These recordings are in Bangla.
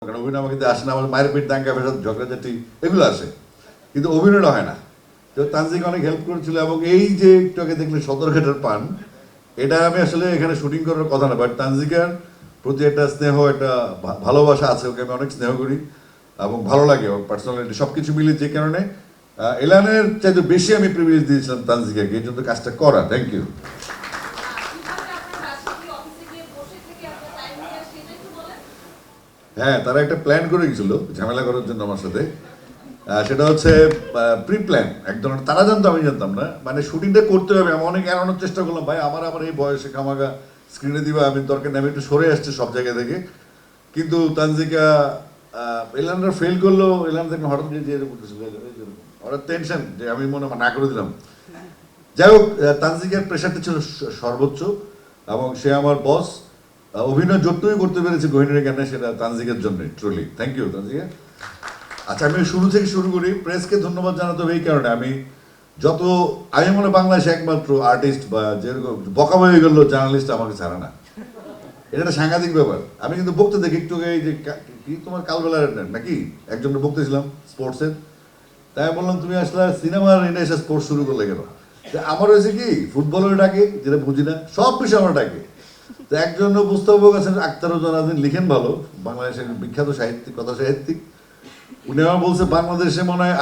কারণ অভিনয় আমাকে আসে না, আমার মায়ের পেট দাঙ্গা ফেসাদ ঝগড়াঝাটি এগুলো আসে, কিন্তু অভিনয়টা হয় না। তো তানজিক অনেক হেল্প করেছিল, এবং এই যে একটু আগে দেখলে সদরঘাটের পান, এটা আমি আসলে এখানে শুটিং করার কথা না, বাট তানজিকার প্রতি একটা স্নেহ, একটা ভালোবাসা আছে, ওকে আমি অনেক স্নেহ করি এবং ভালো লাগে ওর পার্সোনালিটি সব কিছু মিলে, যে কারণে এলানের চাইতে বেশি আমি প্রিভিলেজ দিয়েছিলাম তানজিকাকে এই জন্য কাজটা করা। Thank you. হ্যাঁ, তারা একটা প্ল্যান করে গেছিল ঝামেলা করার জন্য আমার সাথে। সেটা হচ্ছে প্রি প্ল্যান এক ধরনের, তারা জানতো আমি জানতাম না, মানে শুটিংটা করতে হবে। আমি অনেক এড়ানোর চেষ্টা করলাম, ভাই আমার এই বয়সে খামাগা স্ক্রিনে দিবা, আমি দরকার নেই, আমি একটু সরে আসছি সব জায়গা থেকে। কিন্তু তানজিকা এলানরা ফেল করলো, এলান দেখলাম হঠাৎ যে এরকম হঠাৎ টেনশন যে আমি মনে না করে দিলাম। যাই হোক, তানজিকার প্রেশারটা ছিল সর্বোচ্চ, এবং সে আমার বস। অভিনয় যতটুকুই করতে পেরেছি গহিনীর গানে, সেটা তানজিকের জন্য। Truly thank you Tanzika. আচ্ছা, আমি শুরু থেকে শুরু করি। প্রেসকে ধন্যবাদ জানাতে হবে এই কারণে, আমি মনে বাংলাদেশে একমাত্র আর্টিস্ট বা যেরকম বকা হয়ে গেল জার্নালিস্ট আমাকে ছাড়ে না, এটা একটা সাংঘাতিক ব্যাপার। আমি কিন্তু বকতে দেখি একটু, এই যে কি তোমার কালবেলার নাকি একজনকে বকতেছিলাম স্পোর্টসের, তাই আমি বললাম তুমি আসলে সিনেমার এনে এসে স্পোর্টস শুরু করলে কেন? আমার হয়েছে কি, ফুটবলের ডাকে, যেটা বুঝি না, সব বিষয় আমার ডাকে। তো একজন উপস্থাপক আছেন আখতারুজ্জামান, লিখেন ভালো, বাংলাদেশের বিখ্যাত সাহিত্যিক, কথা সাহিত্যিক। উনি আমার বলছে বাংলাদেশে মনে হয়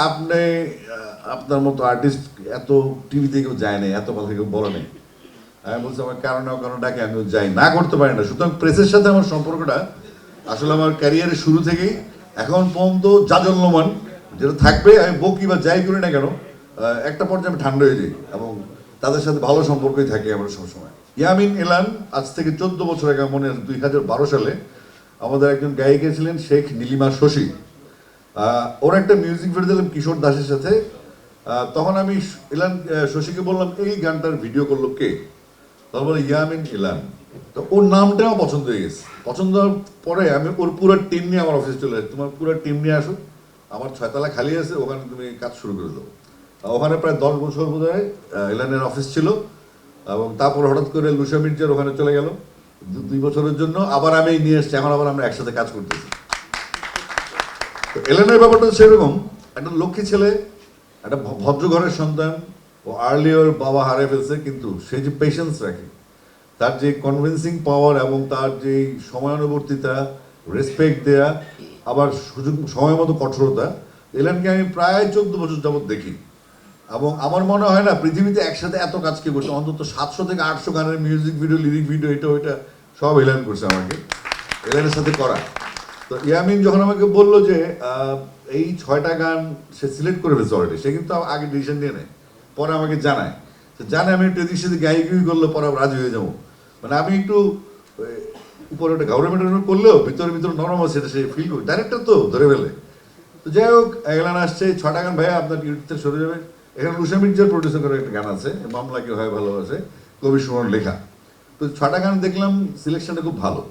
আপনার মতো আর্টিস্ট এত টিভিতে কেউ যায় না, এত কথা কেউ বলে নেই। আমি বলছি আমার কারণে ডাকে, আমিও যাই না, করতে পারি না। সুতরাং প্রেসের সাথে আমার সম্পর্কটা আসলে আমার ক্যারিয়ারের শুরু থেকেই এখন পর্যন্ত জাজল্যমান, যেটা থাকবে। আমি বকি বা যাই করি না কেন, একটা পর্যায়ে আমি ঠান্ডা হয়ে যাই, এবং তাদের সাথে ভালো সম্পর্কই থাকে আমরা সবসময়। ইয়ামিন এলান আজ থেকে 14 বছর আগে, মনে আছে 2012 সালে, আমাদের একজন গায়িকা ছিলেন শেখ নীলিমা শশী। ওর একটা মিউজিক ভিডিও দিলাম কিশোর দাসের সাথে। তখন আমি এলান শশীকে বললাম এই গানটার ভিডিও করলো কে? তখন বলে ইয়ামিন এলান। তো ওর নামটা আমার পছন্দ হয়ে গেছে। পছন্দ হওয়ার পরে আমি ওর পুরো টিম নিয়ে আমার অফিসে চলে আসি, তোমার পুরো টিম নিয়ে আসো, আমার 6 তলা খালি আছে, ওখানে তুমি কাজ শুরু করে দাও। ওখানে প্রায় 10 বছর বোধ হয় এলানের অফিস ছিল, এবং তারপর হঠাৎ করে লুসা মির্জার ওখানে চলে গেল 2 বছরের জন্য, আবার আমি নিয়ে এসছি, এখন আবার আমরা একসাথে কাজ করতেছি। তো এলেনের ব্যাপারটা সেরকম, একটা লক্ষ্মী ছেলে, একটা ভদ্র ঘরের সন্তান। ও আর্লি ওর বাবা হারিয়ে ফেলছে, কিন্তু সে যে পেশেন্স রাখে, তার যে কনভিন্সিং পাওয়ার, এবং তার যে সময়ানুবর্তিতা, রেসপেক্ট দেয়া, আবার সময় মতো কঠোরতা, এলেনকে আমি প্রায় 14 বছর যাবৎ দেখি। এবং আমার মনে হয় না পৃথিবীতে একসাথে এত কাজ কে করছে, অন্তত 700 থেকে 800 গানের মিউজিক ভিডিও, লিরিক ভিডিও, এটা ওইটা সব এলেন করছে আমাকে, এলেনের সাথে করা। তো ইয়ামিন যখন আমাকে বললো যে এই 6টা গান সে সিলেক্ট করে ফেলছে অলরেডি, সে কিন্তু আগে ডিসিশন নিয়ে নেয়, পরে আমাকে জানায়। তো জানে আমি একটু এদিক সেদিক গাইগুই করলে পরে রাজি হয়ে যাবো। মানে আমি একটু উপরে একটা ঘাউরে মেটানো করলেও ভিতরে নরম আছে, সেটা সে ফিল করি, ডাইরেক্টর তো ধরে ফেলে। তো যাই হোক, এগুলান আসছে 6টা গান, ভাইয়া আপনার ইউটিউব সরে যাবে। এখানে লুসা মির্জার প্রডিউসার করে একটা গান আছে, মামলা কি হয় ভালোবাসে, কবি সুমন লেখা। তো 6টা গান দেখলাম, সিলেকশনটা খুব ভালো।